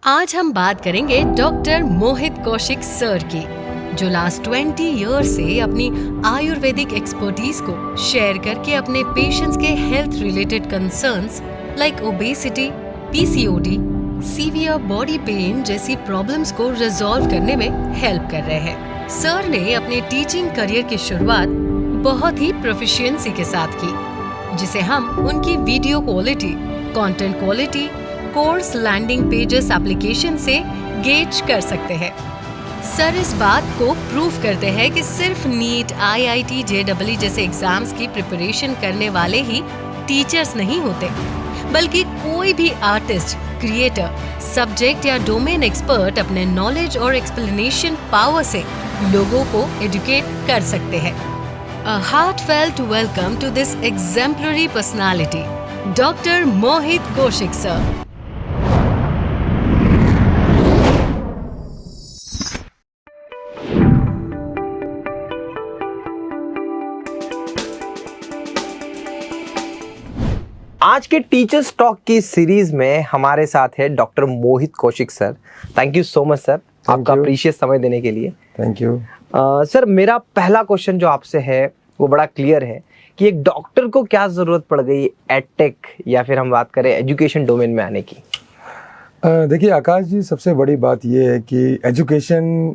आज हम बात करेंगे डॉक्टर मोहित कौशिक सर की, जो लास्ट 20 ईयर से अपनी आयुर्वेदिक एक्सपर्टीज को शेयर करके अपने पेशेंट्स के health related concerns like obesity, PCOD, severe body pain जैसी प्रॉब्लम्स को रिजॉल्व करने में हेल्प कर रहे हैं। सर ने अपने टीचिंग करियर की शुरुआत बहुत ही प्रोफिशिएंसी के साथ की, जिसे हम उनकी video quality, content quality, course landing pages application से गेज कर सकते हैं। सर इस बात को प्रूव करते हैं कि सिर्फ नीट, आईआईटी, जेईई जैसे एग्जाम्स की प्रिपरेशन करने वाले ही टीचर्स नहीं होते, बल्कि कोई भी आर्टिस्ट, क्रिएटर, सब्जेक्ट या डोमेन एक्सपर्ट अपने नॉलेज और एक्सप्लेनेशन पावर से लोगों को एजुकेट कर सकते हैं। A heartfelt welcome to this exemplary personality, Dr. Mohit Kaushik sir. आज के टीचर्स टॉक की सीरीज में हमारे साथ है doctor Mohit Kaushik sir. Thank you so much sir, आपका प्रीशियस समय देने के लिए। थैंक यू सर, मेरा पहला क्वेश्चन जो आपसे है वो बड़ा क्लियर है कि एक डॉक्टर को क्या जरूरत पड़ गई एडटेक या फिर हम बात करें एजुकेशन डोमेन में आने की। देखिए आकाश जी, सबसे बड़ी बात ये है कि एजुकेशन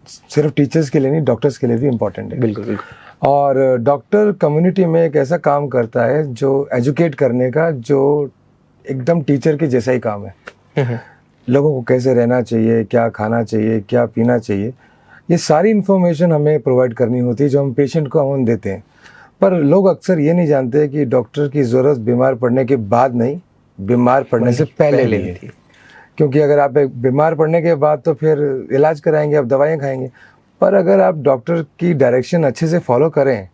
सिर्फ टीचर्स के लिए नहीं, डॉक्टर्स के लिए भी इम्पोर्टेंट है। बिल्कुल बिल्कुल। और डॉक्टर कम्युनिटी में एक ऐसा काम करता है जो एजुकेट करने का, जो एकदम टीचर के जैसा ही काम है। लोगों को कैसे रहना चाहिए, क्या खाना चाहिए, क्या पीना चाहिए, ये सारी इन्फॉर्मेशन हमें प्रोवाइड करनी होती है जो हम पेशेंट को हम देते हैं। पर लोग अक्सर ये नहीं जानते कि डॉक्टर की ज़रूरत बीमार पड़ने के बाद नहीं, बीमार पड़ने से पहले लेनी थी। क्योंकि अगर आप बीमार पड़ने के बाद तो फिर इलाज कराएंगे, आप दवाइयाँ खाएंगे। पर अगर आप डॉक्टर की डायरेक्शन अच्छे से फॉलो करें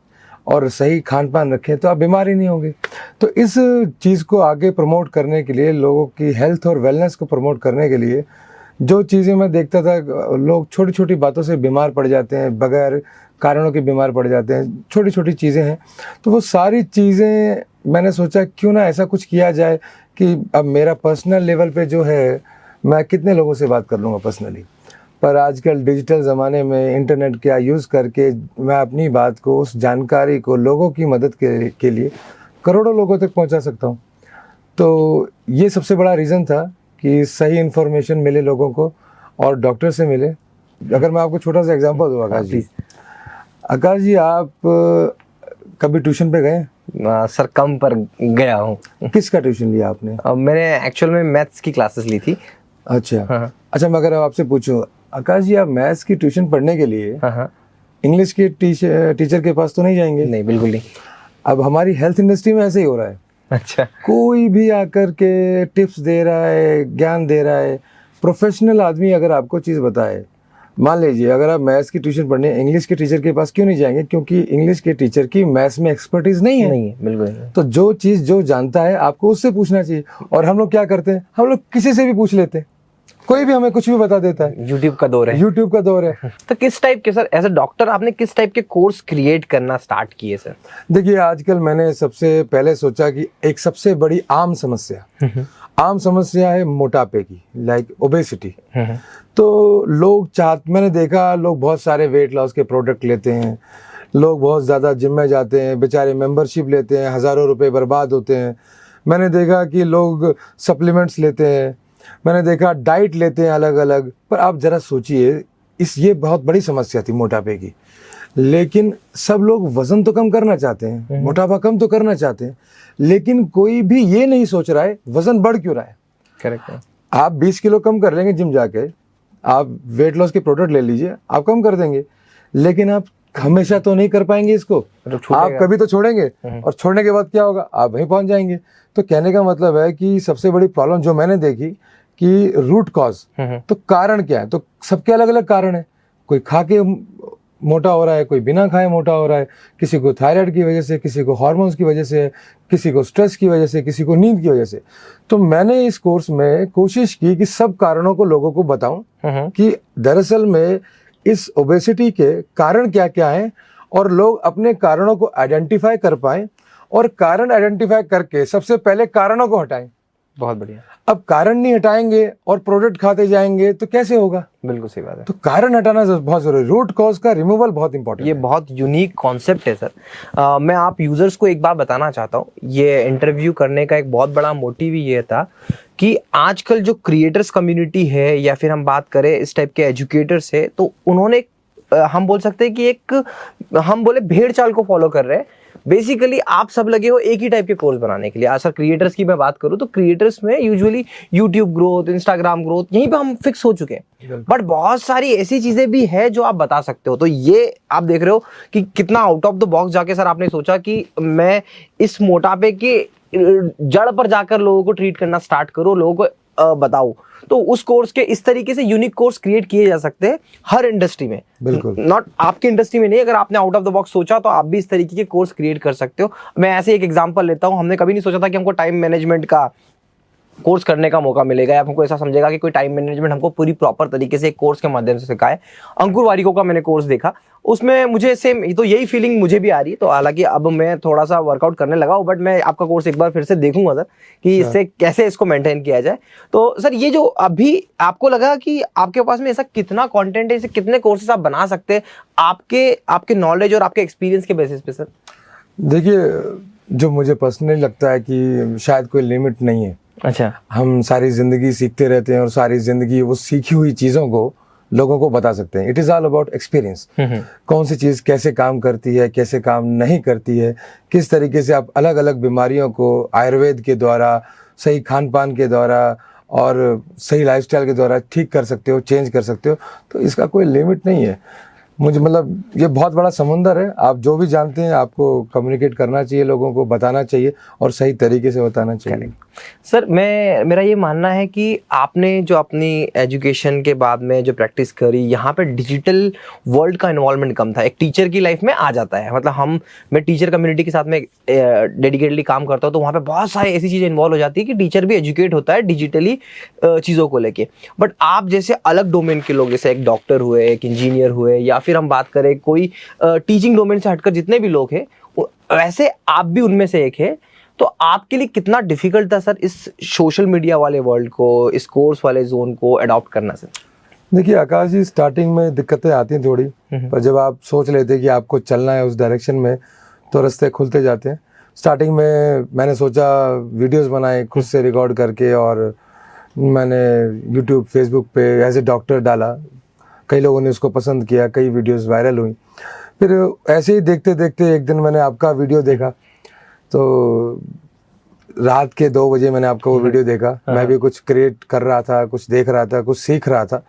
और सही खान पान रखें तो आप बीमार ही नहीं होंगे। तो इस चीज़ को आगे प्रमोट करने के लिए, लोगों की हेल्थ और वेलनेस को प्रमोट करने के लिए जो चीज़ें मैं देखता था, लोग छोटी छोटी बातों से बीमार पड़ जाते हैं, बगैर कारणों के बीमार पड़ जाते हैं, छोटी छोटी चीज़ें हैं। तो वो सारी चीज़ें मैंने सोचा क्यों ना ऐसा कुछ किया जाए कि अब मेरा पर्सनल लेवल पे जो है, मैं कितने लोगों से बात कर लूँगा पर्सनली। पर आजकल डिजिटल ज़माने में इंटरनेट का यूज़ करके मैं अपनी बात को, उस जानकारी को लोगों की मदद के लिए करोड़ों लोगों तक पहुंचा सकता हूं। तो ये सबसे बड़ा रीज़न था कि सही इन्फॉर्मेशन मिले लोगों को और डॉक्टर से मिले। अगर मैं आपको छोटा सा एग्जांपल दूँ आकाश जी, आप कभी ट्यूशन पे गए? सर कम पर गया हूँ। किसका ट्यूशन लिया आपने? मैंने एक्चुअल में मैथ्स की क्लासेस ली थी। अच्छा। हाँ। अच्छा, मैं अगर आपसे पूछूं आकाश जी, आप मैथ्स की ट्यूशन पढ़ने के लिए हाँ। इंग्लिश के टीचर के पास तो नहीं जाएंगे? नहीं, बिल्कुल नहीं। अब हमारी हेल्थ इंडस्ट्री में ऐसे ही हो रहा है। अच्छा। कोई भी आकर के टिप्स दे रहा है, ज्ञान दे रहा है। प्रोफेशनल आदमी अगर आपको चीज़ बताए, मान लीजिए अगर आप मैथ्स की ट्यूशन पढ़ने इंग्लिश के टीचर के पास क्यों नहीं जाएंगे? क्योंकि इंग्लिश के टीचर की मैथ्स में एक्सपर्टीज नहीं है। बिल्कुल नहीं। तो जो चीज़ जो जानता है आपको उससे पूछना चाहिए। और हम लोग क्या करते हैं, हम लोग किसी से भी पूछ लेते हैं, कोई भी हमें कुछ भी बता देता है। यूट्यूब का दौर है। तो किस टाइप के सर, एज ए डॉक्टर आपने किस टाइप के कोर्स क्रिएट करना स्टार्ट किए सर? देखिए आजकल मैंने सबसे पहले सोचा कि एक सबसे बड़ी आम समस्या है मोटापे की, लाइक ओबेसिटी। तो मैंने देखा लोग बहुत सारे वेट लॉस के प्रोडक्ट लेते हैं, लोग बहुत ज़्यादा जिम में जाते हैं, बेचारे मेंबरशिप लेते हैं, हज़ारों रुपए बर्बाद होते हैं। मैंने देखा कि लोग सप्लीमेंट्स लेते हैं, मैंने देखा डाइट लेते हैं अलग अलग। पर आप ज़रा सोचिए, ये बहुत बड़ी समस्या थी मोटापे की। लेकिन सब लोग वज़न तो कम करना चाहते हैं, मोटापा कम तो करना चाहते हैं, लेकिन कोई भी ये नहीं सोच रहा है वज़न बढ़ क्यों रहा है। करेक्ट है। आप 20 किलो कम कर लेंगे जिम जाके, आप वेट लॉस के प्रोडक्ट ले लीजिए, आप कम कर देंगे। लेकिन आप हमेशा तो नहीं कर पाएंगे इसको, आप कभी तो छोड़ेंगे, और छोड़ने के बाद क्या होगा, आप वहीं पहुंच जाएंगे। तो कहने का मतलब है कि सबसे बड़ी प्रॉब्लम जो मैंने देखी कि रूट कॉज, तो कारण क्या है। तो सबके अलग अलग कारण है। कोई खा के मोटा हो रहा है, कोई बिना खाए मोटा हो रहा है, किसी को थायराइड की वजह से, किसी को हार्मोन्स की वजह से, किसी को स्ट्रेस की वजह से, किसी को नींद की वजह से। तो मैंने इस कोर्स में कोशिश की कि सब कारणों को लोगों को बताऊं कि दरअसल में इस ओबेसिटी के कारण क्या क्या हैं, और लोग अपने कारणों को आइडेंटिफाई कर पाएं, और कारण आइडेंटिफाई करके सबसे पहले कारणों को हटाएं। बहुत बढ़िया, अब कारण नहीं हटाएंगे और प्रोडक्ट खाते जाएंगे तो कैसे होगा? बिल्कुल सही बात है। तो कारण हटाना बहुत जरूरी, रूट कॉज का रिमूवल बहुत इंपॉर्टेंट ये है। बहुत यूनिक कॉन्सेप्ट है सर। मैं आप यूजर्स को एक बात बताना चाहता हूँ, ये इंटरव्यू करने का एक बहुत बड़ा मोटिव ये था कि आजकल जो क्रिएटर्स कम्युनिटी है या फिर हम बात करें इस टाइप के एजुकेटर्स है, तो उन्होंने हम बोल सकते हैं कि एक हम बोले भेड़ चाल को फॉलो कर रहे हैं। बेसिकली आप सब लगे हो एक ही टाइप के कोर्स बनाने के लिए। आज सर क्रिएटर्स की मैं बात करूं तो क्रिएटर्स में usually YouTube growth, Instagram growth, यहीं पे हम फिक्स हो चुके हैं। बट बहुत सारी ऐसी चीजें भी है जो आप बता सकते हो। तो ये आप देख रहे हो कि कितना आउट ऑफ द बॉक्स जाके सर आपने सोचा कि मैं इस मोटापे के जड़ पर जाकर लोगों को ट्रीट करना स्टार्ट करूं, लोगों को बताओ। तो उस कोर्स के इस तरीके से यूनिक कोर्स क्रिएट किए जा सकते हैं हर इंडस्ट्री में, बिल्कुल। नॉट आपकी इंडस्ट्री में नहीं, अगर आपने आउट ऑफ द बॉक्स सोचा तो आप भी इस तरीके के कोर्स क्रिएट कर सकते हो। मैं ऐसे एक एग्जांपल लेता हूं, हमने कभी नहीं सोचा था कि हमको टाइम मैनेजमेंट का कोर्स करने का मौका मिलेगा या हमको ऐसा समझेगा कि कोई टाइम मैनेजमेंट हमको पूरी प्रॉपर तरीके से एक कोर्स के माध्यम से सिखाए। अंकुर वारिको का मैंने कोर्स देखा, उसमें मुझे सेम तो यही फीलिंग मुझे भी आ रही है। तो हालांकि अब मैं थोड़ा सा वर्कआउट करने लगा हूँ, बट मैं आपका कोर्स एक बार फिर से देखूंगा सर कि इससे कैसे इसको मेंटेन किया जाए। तो सर ये जो अभी आपको लगा कि आपके पास में ऐसा कितना कंटेंट है, ऐसे कितने कोर्सेज आप बना सकते हैं आपके नॉलेज और आपके एक्सपीरियंस के बेसिस पे सर? देखिए, जो मुझे पर्सनली लगता है कि शायद कोई लिमिट नहीं है। अच्छा, हम सारी जिंदगी सीखते रहते हैं और सारी जिंदगी वो सीखी हुई चीजों को लोगों को बता सकते हैं। It is all about experience. कौन सी चीज कैसे काम करती है, कैसे काम नहीं करती है, किस तरीके से आप अलग अलग बीमारियों को आयुर्वेद के द्वारा, सही खान पान के द्वारा और सही लाइफस्टाइल के द्वारा ठीक कर सकते हो, चेंज कर सकते हो। तो इसका कोई लिमिट नहीं है। मुझे मतलब ये बहुत बड़ा समुंदर है। आप जो भी जानते हैं आपको कम्युनिकेट करना चाहिए, लोगों को बताना चाहिए और सही तरीके से बताना चाहिए। सर मेरा ये मानना है कि आपने जो अपनी एजुकेशन के बाद में जो प्रैक्टिस करी, यहाँ पे डिजिटल वर्ल्ड का इन्वॉल्वमेंट कम था। एक टीचर की लाइफ में आ जाता है, मतलब मैं टीचर कम्युनिटी के साथ में डेडिकेटली काम करता हूँ, तो वहाँ पे बहुत सारी ऐसी चीज़ें इन्वॉल्व हो जाती है कि टीचर भी एजुकेट होता है डिजिटली चीज़ों को लेके। बट आप जैसे अलग डोमेन के लोग, जैसे एक डॉक्टर हुए, एक इंजीनियर हुए, या फिर हम बात करें कोई टीचिंग डोमेन से हटकर जितने भी लोग हैं, वैसे आप भी उनमें से एक है। तो आपके लिए कितना डिफिकल्ट था सर इस सोशल मीडिया वाले वर्ल्ड को, इस कोर्स वाले जोन को अडॉप्ट करना सर? देखिए आकाश जी, स्टार्टिंग में दिक्कतें आती हैं थोड़ी, पर जब आप सोच लेते हैं कि आपको चलना है उस डायरेक्शन में तो रास्ते खुलते जाते हैं। स्टार्टिंग में मैंने सोचा वीडियोस बनाए खुद से रिकॉर्ड करके, और मैंने यूट्यूब, फेसबुक पे एज ए डॉक्टर डाला। कई लोगों ने उसको पसंद किया, कई वीडियोस वायरल हुई। फिर ऐसे ही देखते देखते एक दिन मैंने आपका वीडियो देखा, तो रात के 2 बजे मैंने आपका वो वीडियो देखा। मैं भी कुछ क्रिएट कर रहा था, कुछ देख रहा था, कुछ सीख रहा था,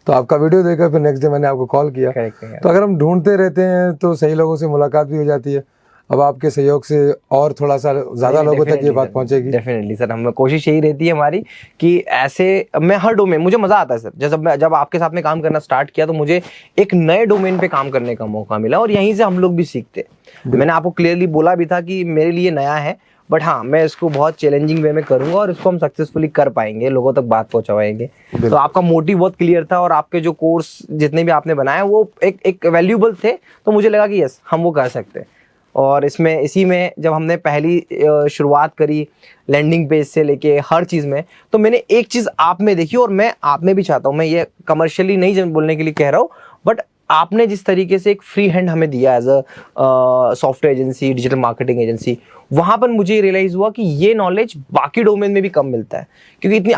तो आपका वीडियो देखा। फिर नेक्स्ट डे मैंने आपको कॉल किया। तो अगर हम ढूंढते रहते हैं तो सही लोगों से मुलाकात भी हो जाती है। अब आपके सहयोग से और थोड़ा सा ज्यादा लोगों तक ये बात पहुंचेगी। डेफिनेटली सर, हम कोशिश यही रहती है हमारी कि ऐसे मैं हर डोमेन, मुझे मजा आता है सर। जब आपके साथ में काम करना स्टार्ट किया तो मुझे एक नए डोमेन पे काम करने का मौका मिला, और यहीं से हम लोग भी सीखते। मैंने आपको क्लियरली बोला भी था कि मेरे लिए नया है, बट हाँ मैं इसको बहुत चैलेंजिंग वे में करूंगा और इसको हम सक्सेसफुली कर पाएंगे, लोगों तक बात पहुंचाएंगे। तो आपका मोटिव बहुत क्लियर था, और आपके जो कोर्स जितने भी आपने बनाए वो एक वैल्यूएबल थे। तो मुझे लगा कि यस, हम वो कर सकते हैं। और इसी में जब हमने पहली शुरुआत करी लैंडिंग पेज से लेके हर चीज़ में, तो मैंने एक चीज़ आप में देखी, और मैं आप में भी चाहता हूँ, मैं ये कमर्शियली नहीं बोलने के लिए कह रहा हूँ, बट आपने जिस तरीके से एक फ्री हैंड हमें दिया as a software agency, digital marketing agency, वहां पर मुझे रियलाइज हुआ कि ये नॉलेज बाकी डोमेन में भी कम मिलता है। क्योंकि इतनी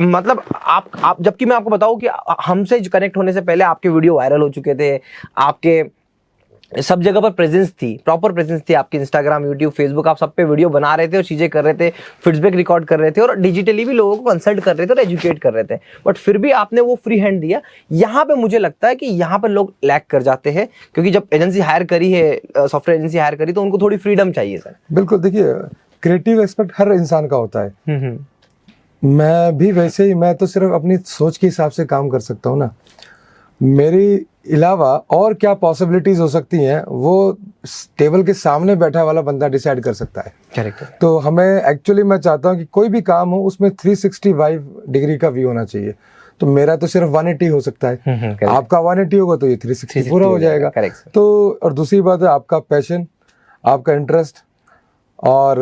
मतलब आप जबकि मैं आपको बताऊं कि हमसे कनेक्ट होने से पहले आपके वीडियो वायरल हो चुके थे, आपके सब जगह पर प्रेजेंस थी, प्रॉपर प्रेजेंस थी आपकी। इंस्टाग्राम, यूट्यूब, फेसबुक, आप सब पे वीडियो बना रहे थे और चीजें कर रहे थे, फीडबैक रिकॉर्ड कर रहे थे, और डिजिटली भी लोगों को कंसल्ट कर रहे थे और एजुकेट कर रहे थे। बट फिर भी आपने वो फ्री हैंड दिया। यहाँ पे मुझे लगता है कि यहाँ पर लोग लैक कर जाते हैं, क्योंकि जब एजेंसी हायर करी है, सॉफ्टवेयर एजेंसी हायर करी, तो उनको थोड़ी फ्रीडम चाहिए सर। बिल्कुल, देखिए क्रिएटिव एस्पेक्ट हर इंसान का होता है। मैं भी वैसे ही, मैं तो सिर्फ अपनी सोच के हिसाब से काम कर सकता हूँ ना। मेरी अलावा और क्या पॉसिबिलिटीज हो सकती हैं वो टेबल के सामने बैठा वाला बंदा डिसाइड कर सकता है। करेक्ट। तो हमें एक्चुअली, मैं चाहता हूँ कि कोई भी काम हो उसमें 365 डिग्री का व्यू होना चाहिए। तो मेरा तो सिर्फ 180 हो सकता है, आपका 180 होगा तो ये 360 पूरा हो जाएगा। तो और दूसरी बात है आपका पैशन, आपका इंटरेस्ट, और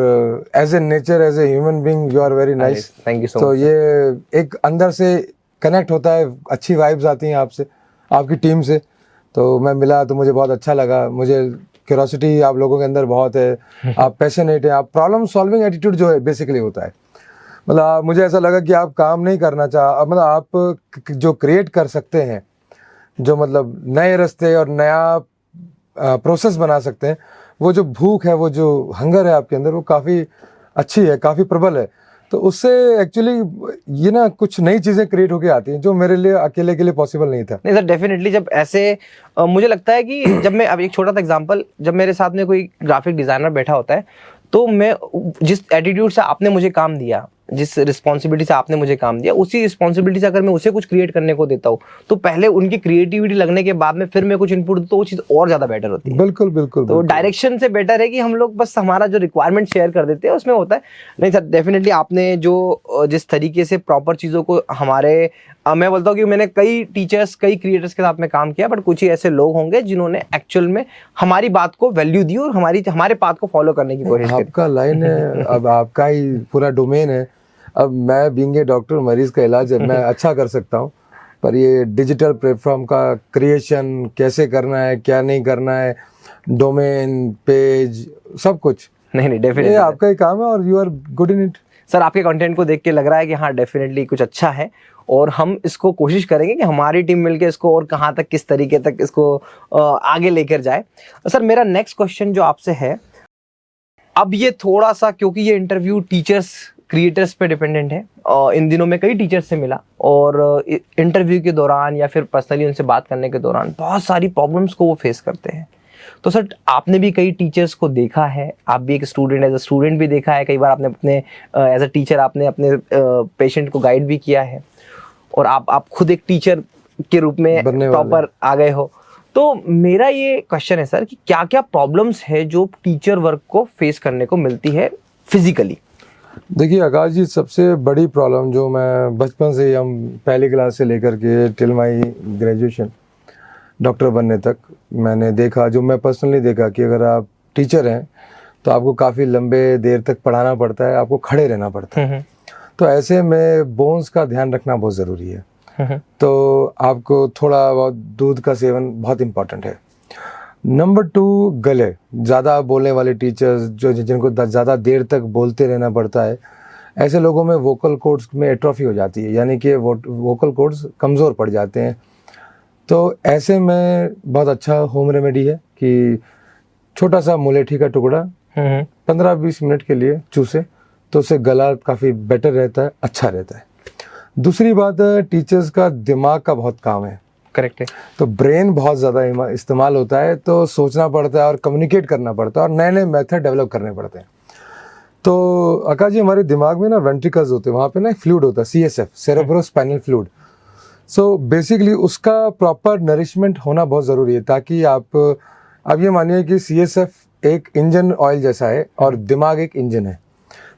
as a nature, as a human being, you are very nice. Thank you so तो मच। ये एक अंदर से कनेक्ट होता है, अच्छी वाइब्स आती हैं आपसे, आपकी टीम से। तो मैं मिला तो मुझे बहुत अच्छा लगा। मुझे क्यूरोसिटी आप लोगों के अंदर बहुत है, आप पैशनेट हैं, आप प्रॉब्लम सॉल्विंग एटीट्यूड जो है बेसिकली होता है। मतलब मुझे ऐसा लगा कि आप काम नहीं करना मतलब आप जो क्रिएट कर सकते हैं, जो मतलब नए रास्ते और नया प्रोसेस बना सकते हैं, वो जो भूख है, वो जो हंगर है आपके अंदर, वो काफ़ी अच्छी है, काफ़ी प्रबल है। तो उससे एक्चुअली ये ना कुछ नई चीज़ें क्रिएट होके आती हैं, जो मेरे लिए अकेले के लिए पॉसिबल नहीं था। नहीं सर, डेफिनेटली जब ऐसे मुझे लगता है कि जब मैं, अब एक छोटा सा एग्जांपल, जब मेरे साथ में कोई ग्राफिक डिजाइनर बैठा होता है, तो मैं जिस एटीट्यूड से आपने मुझे काम दिया, जिस रिस्पॉन्सिबिलिटी से आपने मुझे काम दिया, उसी रिस्पॉन्सिबिलिटी से अगर मैं उसे कुछ क्रिएट करने को देता हूँ, तो पहले उनकी क्रिएटिविटी लगने के बाद में फिर मैं कुछ इनपुट दूँ, तो वो चीज़ और ज़्यादा बेटर होती है। बिल्कुल बिल्कुल। तो डायरेक्शन से बेटर है कि हम लोग बस हमारा जो रिक्वायरमेंट शेयर कर देते हैं, उसमें होता है। नहीं सर, डेफिनेटली आपने जो जिस तरीके से प्रॉपर चीज़ों को हमारे मैं बोलता हूँ कि मैंने कई टीचर्स, कई क्रिएटर्स के साथ में काम किया, बट कुछ ही ऐसे लोग होंगे जिन्होंने एक्चुअल में हमारी बात को वैल्यू दी और हमारे पाथ को फॉलो करने की कोशिश की। आपका लाइन है, अब आपका ही पूरा डोमेन है। अब मैं बीइंग ए डॉक्टर, मरीज का इलाज है, मैं अच्छा कर सकता हूँ, पर ये डिजिटल प्लेटफॉर्म का क्रिएशन कैसे करना है, क्या नहीं करना है, डोमेन, पेज, सब कुछ नहीं, डेफिनेटली ये आपका ही काम है और you are good in it. Sir, आपके कंटेंट को देख के लग रहा है कि हाँ, डेफिनेटली कुछ अच्छा है, और हम इसको कोशिश करेंगे कि हमारी टीम मिलके इसको और कहाँ तक, किस तरीके तक इसको आगे लेकर जाए। सर, मेरा नेक्स्ट क्वेश्चन जो आपसे है, अब ये थोड़ा सा, क्योंकि ये इंटरव्यू टीचर्स, क्रिएटर्स पे डिपेंडेंट है, इन दिनों में कई टीचर्स से मिला, और इंटरव्यू के दौरान या फिर पर्सनली उनसे बात करने के दौरान बहुत सारी प्रॉब्लम्स को वो फेस करते हैं। तो सर, आपने भी कई टीचर्स को देखा है, आप भी एक स्टूडेंट, एज अ स्टूडेंट भी देखा है, कई बार आपने अपने एज अ टीचर आपने अपने पेशेंट को गाइड भी किया है, और आप खुद एक टीचर के रूप में प्रॉपर आ गए हो। तो मेरा ये क्वेश्चन है सर कि क्या क्या प्रॉब्लम्स है जो टीचर वर्क को फेस करने को मिलती है फिजिकली? देखिए आकाश जी, सबसे बड़ी प्रॉब्लम जो मैं बचपन से, हम पहली क्लास से लेकर के टिल माई ग्रेजुएशन, डॉक्टर बनने तक मैंने देखा, जो मैं पर्सनली देखा, कि अगर आप टीचर हैं तो आपको काफ़ी लंबे देर तक पढ़ाना पड़ता है, आपको खड़े रहना पड़ता है। तो ऐसे में बोन्स का ध्यान रखना बहुत ज़रूरी है। तो आपको थोड़ा बहुत दूध का सेवन बहुत इम्पॉर्टेंट है। नंबर 2, गले। ज़्यादा बोलने वाले टीचर्स जो जिनको ज़्यादा देर तक बोलते रहना पड़ता है, ऐसे लोगों में वोकल कॉर्ड्स में एट्रोफी हो जाती है, यानी कि वोकल कॉर्ड्स कमज़ोर पड़ जाते हैं। तो ऐसे में बहुत अच्छा होम रेमेडी है कि छोटा सा मुलेठी का टुकड़ा 15-20 मिनट के लिए चूसे, तो उससे गला काफ़ी बेटर रहता है, अच्छा रहता है। दूसरी बात, टीचर्स का दिमाग का बहुत काम है। करेक्ट है। तो ब्रेन बहुत ज़्यादा इस्तेमाल होता है, तो सोचना पड़ता है और कम्युनिकेट करना पड़ता है और नए नए मेथड डेवलप करने पड़ते हैं। तो आकाश जी, हमारे दिमाग में ना वेंट्रिकल्स होते हैं, वहाँ पे ना एक फ्लूइड होता है, CSF, cerebrospinal fluid. So basically उसका प्रॉपर नरिशमेंट होना बहुत ज़रूरी है, ताकि आप ये मानिए कि CSF एक इंजन ऑयल जैसा है और दिमाग एक इंजन है।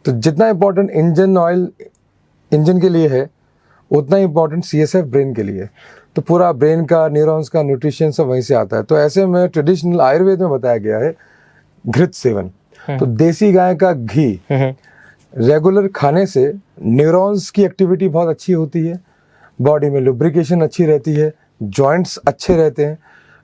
तो जितना इम्पोर्टेंट इंजन ऑयल इंजन के लिए है, उतना ही इम्पोर्टेंट CSF ब्रेन के लिए। तो पूरा ब्रेन का, न्यूरॉन्स का न्यूट्रिशन सब वहीं से आता है। तो ऐसे में ट्रेडिशनल आयुर्वेद में बताया गया है घृत सेवन। तो देसी गाय का घी रेगुलर खाने से न्यूरॉन्स की एक्टिविटी बहुत अच्छी होती है, बॉडी में लुब्रिकेशन अच्छी रहती है, जॉइंट्स अच्छे रहते हैं,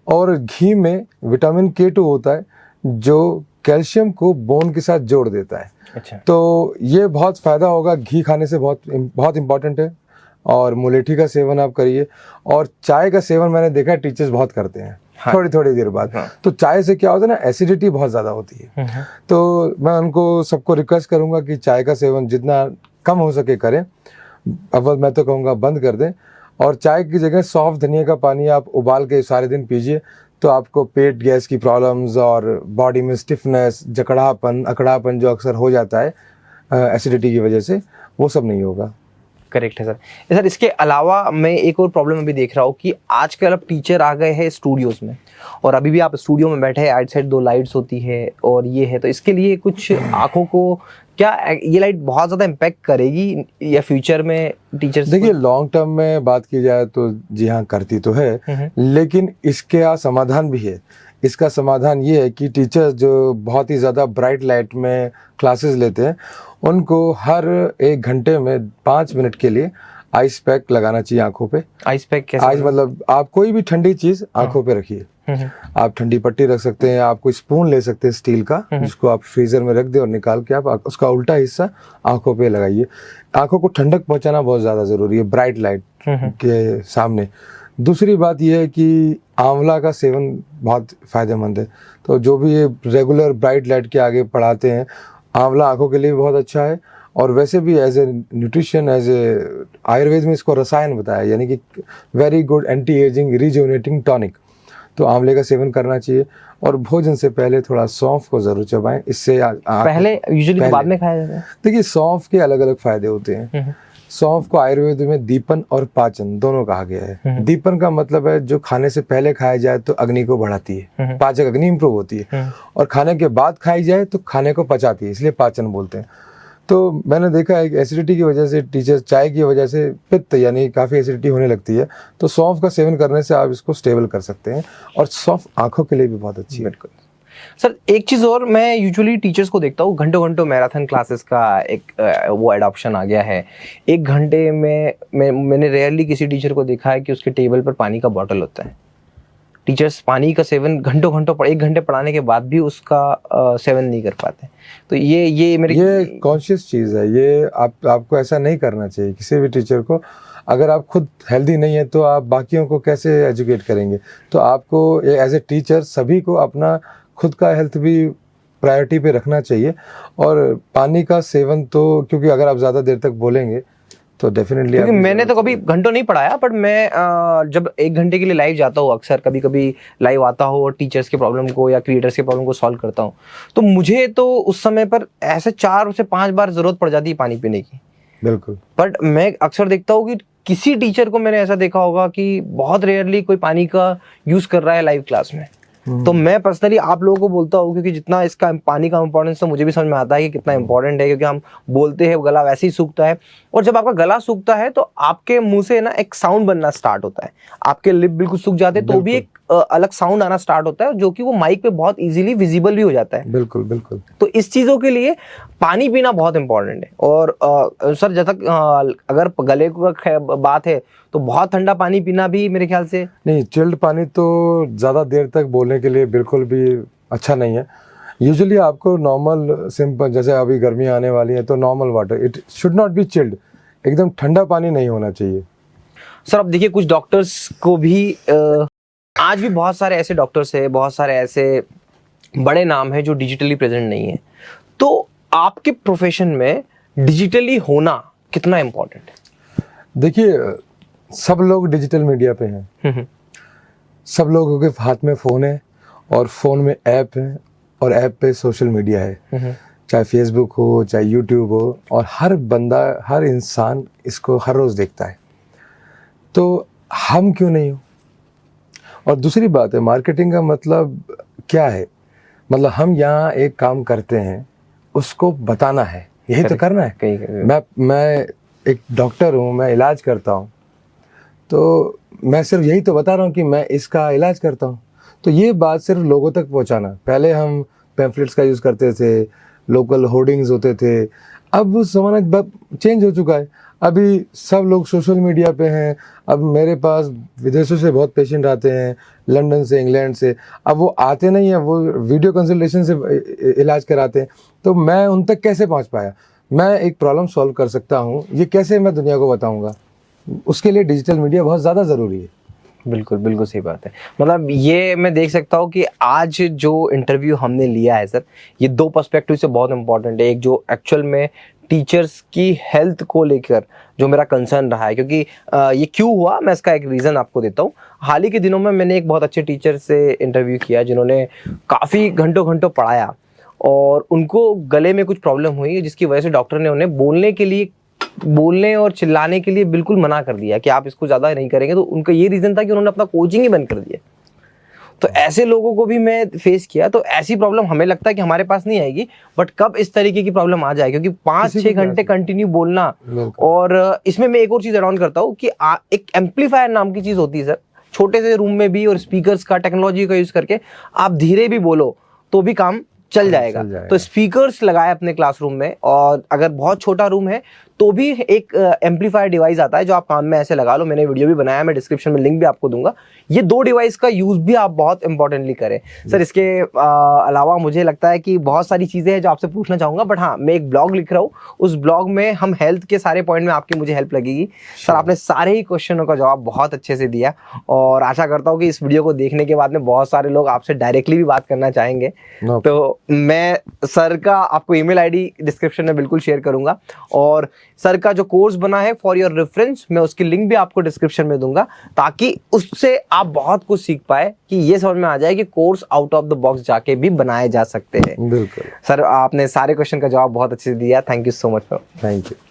और घी में विटामिन K2 होता है जो कैल्शियम को बोन के साथ जोड़ देता है। अच्छा। तो ये बहुत फ़ायदा होगा, घी खाने से बहुत इम्पॉर्टेंट है। और मुलेठी का सेवन आप करिए, और चाय का सेवन मैंने देखा है टीचर्स बहुत करते हैं। हाँ। थोड़ी देर बाद। हाँ। तो चाय से क्या होता है ना, एसिडिटी बहुत ज़्यादा होती है। तो मैं उनको सबको रिक्वेस्ट करूँगा कि चाय का सेवन जितना कम हो सके करें। अव्वल मैं तो कहूँगा बंद कर दें, और चाय की जगह सॉफ्ट धनिया का पानी आप उबाल के सारे दिन पीजिए, तो आपको पेट गैस की प्रॉब्लम्स और बॉडी में स्टिफनेस, जकड़ापन, अकड़ापन जो अक्सर हो जाता है एसिडिटी की वजह से, वो सब नहीं होगा। करेक्ट है सर। सर, इसके अलावा मैं एक और प्रॉब्लम अभी देख रहा हूँ कि आजकल अब टीचर आ गए हैं स्टूडियोज़ में, और अभी भी आप स्टूडियो में बैठे हैं, आइट साइड 2 लाइट्स होती है और ये है, तो इसके लिए कुछ आंखों को क्या ये लाइट बहुत ज़्यादा इम्पैक्ट करेगी या फ्यूचर में टीचर्स? देखिए, लॉन्ग टर्म में बात की जाए तो जी हाँ, करती तो है, लेकिन इसके समाधान भी है। इसका समाधान ये है कि टीचर्स जो बहुत ही ज़्यादा ब्राइट लाइट में क्लासेस लेते हैं उनको हर 1 घंटे में 5 मिनट के लिए आइस पैक लगाना चाहिए आंखों पे। आइस पैक कैसे? आइस मतलब आप कोई भी ठंडी चीज आंखों पे रखिए। आप ठंडी पट्टी रख सकते हैं, आप कोई स्पून ले सकते हैं स्टील का, जिसको आप फ्रीजर में रख दे और निकाल के आप उसका उल्टा हिस्सा आंखों पे लगाइए। आंखों को ठंडक पहुंचाना बहुत ज्यादा जरूरी है ब्राइट लाइट के सामने। दूसरी बात यह है कि आंवला का सेवन बहुत फायदेमंद है। तो जो भी ये रेगुलर ब्राइट लाइट के आगे पढ़ाते हैं, आंवला आंखों के लिए बहुत अच्छा है। और वैसे भी as a nutrition, as a Ayurveda में इसको रसायन बताया, यानी कि very good anti ageing rejuvenating tonic. तो आंवले का सेवन करना चाहिए। और भोजन से पहले थोड़ा सौंफ को जरूर चबाएं, इससे पहले यूजुअली बाद में खाया जाता है। देखिए सौंफ के अलग अलग फायदे होते हैं। सौंफ को आयुर्वेद में दीपन और पाचन दोनों कहा गया है। दीपन का मतलब है जो खाने से पहले खाया जाए तो अग्नि को बढ़ाती है, पाचक अग्नि इंप्रूव होती है। और खाने के बाद खाई जाए तो खाने को पचाती है, इसलिए पाचन बोलते हैं। तो मैंने देखा है कि एसिडिटी की वजह से टीचर चाय की वजह से पित्त यानी काफ़ी एसिडिटी होने लगती है, तो सौंफ का सेवन करने से आप इसको स्टेबल कर सकते हैं। और सौंफ आंखों के लिए भी बहुत अच्छी है। बिल्कुल सर। एक चीज और, मैं यूजुअली टीचर्स को देखता हूँ घंटों घंटों मैराथन क्लासेस का एक वो एडॉप्शन आ गया है। 1 घंटे में मैंने रेयरली किसी टीचर को देखा है कि उसके टेबल पर पानी का बॉटल होता है। टीचर्स पानी का सेवन घंटों 1 घंटे पढ़ाने के बाद भी उसका सेवन नहीं कर पाते। तो ये कॉन्शियस चीज़ है। ये आपको ऐसा नहीं करना चाहिए किसी भी टीचर को। अगर आप खुद हेल्दी नहीं है तो आप बाकियों को कैसे एजुकेट करेंगे? तो आपको एज ए टीचर सभी को अपना खुद का हेल्थ भी प्रायोरिटी पे रखना चाहिए। और पानी का सेवन तो, क्योंकि अगर आप ज़्यादा देर तक बोलेंगे तो डेफिनेटली, क्योंकि मैंने तो कभी घंटों नहीं पढ़ाया, बट मैं जब 1 घंटे के लिए लाइव जाता हूँ, अक्सर कभी कभी लाइव आता हूँ और टीचर्स के प्रॉब्लम को या क्रिएटर्स के प्रॉब्लम को सॉल्व करता हूँ, तो मुझे तो उस समय पर ऐसे 4 से 5 बार जरूरत पड़ जाती है पानी पीने की। बिल्कुल। बट मैं अक्सर देखता हूँ कि किसी टीचर को मैंने ऐसा देखा होगा कि बहुत रेयरली कोई पानी का यूज कर रहा है लाइव क्लास में। तो मैं पर्सनली आप लोगों को बोलता हूँ, क्योंकि जितना इसका पानी का इंपॉर्टेंस तो मुझे भी समझ में आता है कि कितना इंपॉर्टेंट है, क्योंकि हम बोलते हैं गला वैसे ही सूखता है, और जब आपका गला सूखता है तो आपके मुंह से ना एक साउंड बनना स्टार्ट होता है। आपके लिप बिल्कुल सूख जाते हैं तो भी एक अलग साउंड आना स्टार्ट होता है, जो कि वो माइक पे बहुत इजीली विजिबल भी हो जाता है। बिल्कुल बिल्कुल। तो इस चीजों के लिए पानी पीना बहुत इंपॉर्टेंट है। और सर, जब तक अगर गले का बात है तो बहुत ठंडा पानी पीना भी मेरे ख्याल से नहीं, चिल्ड पानी तो ज़्यादा देर तक बोलने के लिए बिल्कुल भी अच्छा नहीं है। यूजुअली आपको नॉर्मल सिंपल, जैसे अभी गर्मी आने वाली है तो normal water, it should not be chilled. एकदम ठंडा पानी नहीं होना चाहिए। सर अब देखिए, कुछ डॉक्टर्स को भी आज भी बहुत सारे ऐसे डॉक्टर्स हैं, बहुत सारे ऐसे बड़े नाम हैं जो डिजिटली प्रेजेंट नहीं है। तो आपके प्रोफेशन में डिजिटली होना कितना इम्पोर्टेंट है? देखिए, सब लोग डिजिटल मीडिया पे हैं। सब लोगों के हाथ में फ़ोन है और फ़ोन में ऐप है और ऐप पे सोशल मीडिया है, चाहे फेसबुक हो चाहे यूट्यूब हो, और हर बंदा, हर इंसान इसको हर रोज़ देखता है। तो हम क्यों नहीं हो? और दूसरी बात है, मार्केटिंग का मतलब क्या है? मतलब हम यहाँ एक काम करते हैं, उसको बताना है, यही तो करना है। मैं एक डॉक्टर हूँ, मैं इलाज करता हूँ, तो मैं सिर्फ यही तो बता रहा हूँ कि मैं इसका इलाज करता हूँ। तो ये बात सिर्फ लोगों तक पहुँचाना। पहले हम पैम्फलेट्स का यूज़ करते थे, लोकल होर्डिंग्स होते थे, अब वो ज़माना चेंज हो चुका है। अभी सब लोग सोशल मीडिया पे हैं। अब मेरे पास विदेशों से बहुत पेशेंट आते हैं, लंदन से, इंग्लैंड से। अब वो आते नहीं हैं, वो वीडियो कंसल्टेशन से इलाज कराते हैं। तो मैं उन तक कैसे पहुंच पाया? मैं एक प्रॉब्लम सॉल्व कर सकता हूं, ये कैसे मैं दुनिया को बताऊंगा? उसके लिए डिजिटल मीडिया बहुत ज़्यादा ज़रूरी है। बिल्कुल बिल्कुल सही बात है। मतलब ये मैं देख सकता हूँ कि आज जो इंटरव्यू हमने लिया है सर, ये 2 पर्सपेक्टिव से बहुत इंपॉर्टेंट है। एक जो एक्चुअल में टीचर्स की हेल्थ को लेकर जो मेरा कंसर्न रहा है, क्योंकि ये क्यों हुआ, मैं इसका एक रीज़न आपको देता हूँ। हाल ही के दिनों में मैंने एक बहुत अच्छे टीचर से इंटरव्यू किया जिन्होंने काफ़ी घंटों घंटों पढ़ाया, और उनको गले में कुछ प्रॉब्लम हुई, जिसकी वजह से डॉक्टर ने उन्हें बोलने और चिल्लाने के लिए बिल्कुल मना कर दिया कि आप इसको ज़्यादा नहीं करेंगे। तो उनका ये रीज़न था कि उन्होंने अपना कोचिंग ही बंद कर दिया। तो ऐसे लोगों को भी मैं फेस किया। तो ऐसी प्रॉब्लम हमें लगता है कि हमारे पास नहीं आएगी, बट कब इस तरीके की प्रॉब्लम आ जाए, क्योंकि 5-6 घंटे कंटिन्यू बोलना। और इसमें मैं एक और चीज़ ऐड ऑन करता हूँ कि एक एम्पलीफायर नाम की चीज़ होती है सर, छोटे से रूम में भी और स्पीकर्स का टेक्नोलॉजी का यूज करके आप धीरे भी बोलो तो भी काम चल जाएगा। तो स्पीकर्स लगाए अपने क्लासरूम में, और अगर बहुत छोटा रूम है तो भी एक एम्पलीफायर डिवाइस आता है जो आप काम में ऐसे लगा लो। मैंने वीडियो भी बनाया, मैं डिस्क्रिप्शन में लिंक भी आपको दूंगा। ये 2 डिवाइस का यूज भी आप बहुत इंपॉर्टेंटली करें। सर इसके अलावा मुझे लगता है कि बहुत सारी चीजें हैं जो आपसे पूछना चाहूंगा, बट हाँ मैं एक ब्लॉग लिख रहा हूँ, उस ब्लॉग में हम हेल्थ के सारे पॉइंट में आपकी मुझे हेल्प लगेगी। सर आपने सारे ही क्वेश्चनों का जवाब बहुत अच्छे से दिया, और आशा करता हूँ कि इस वीडियो को देखने के बाद में बहुत सारे लोग आपसे डायरेक्टली भी बात करना चाहेंगे। तो मैं सर का आपको ईमेल आईडी डिस्क्रिप्शन में बिल्कुल शेयर करूंगा, और सर का जो कोर्स बना है फॉर योर रेफरेंस मैं उसकी लिंक भी आपको डिस्क्रिप्शन में दूंगा, ताकि उससे आप बहुत कुछ सीख पाए कि ये समझ में आ जाए कि course out of the box जाके भी बनाए जा सकते हैं। बिल्कुल सर आपने सारे क्वेश्चन का जवाब बहुत अच्छे से दिया। Thank you so much. Thank you.